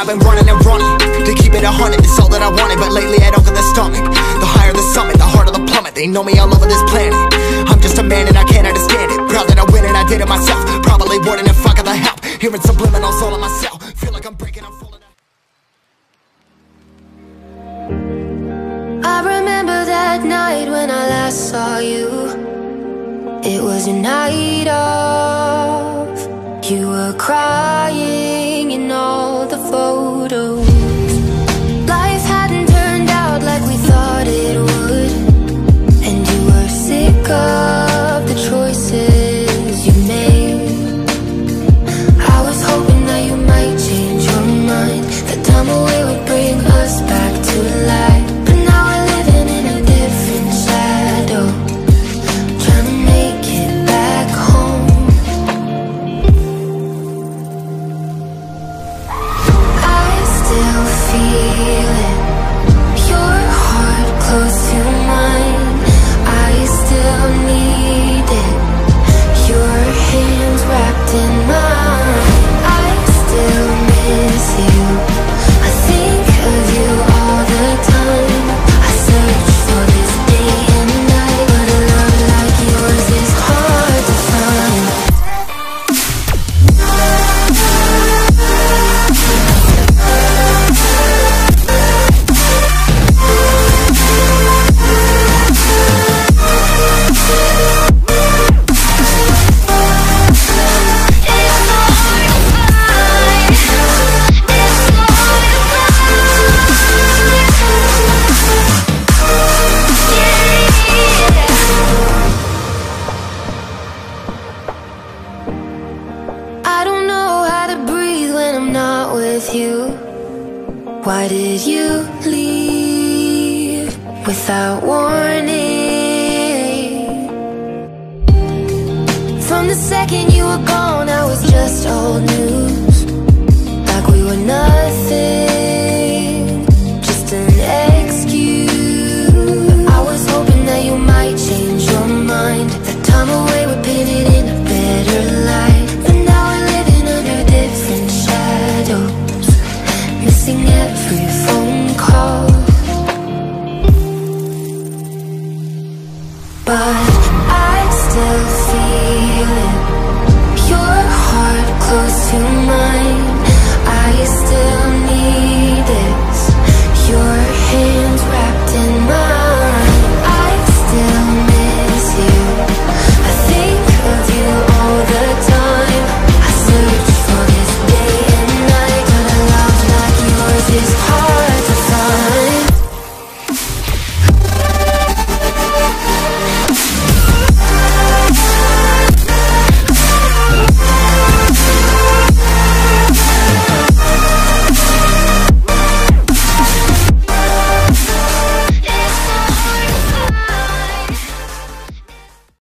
I've been running and running to keep it 100, it's all that I wanted. But lately I don't get the stomach. The higher the summit, the harder the plummet. They know me all over this planet. I'm just a man and I can't understand it. Proud that I win and I did it myself. Probably wouldn't if I got the help. Hearing subliminals all on myself. Feel like I'm breaking, I'm falling. I remember that night when I last saw you. It was a night of. You were crying in all the photos. Life hadn't turned out like we thought it would, and you were sick of the choices you made. I was hoping that you might change your mind, that time away would bring us back to life. But now we're living in a different shadow, trying to make it back home. I still feel it, your heart close to mine. I still need it, your hands wrapped in mine. I still miss you, I think of you all the time. I search for this day and night, but a love like yours is hard to find. I don't know how to breathe when I'm not with you. Why did you leave without warning? From the second you were gone, I was just old news, like we were nothing.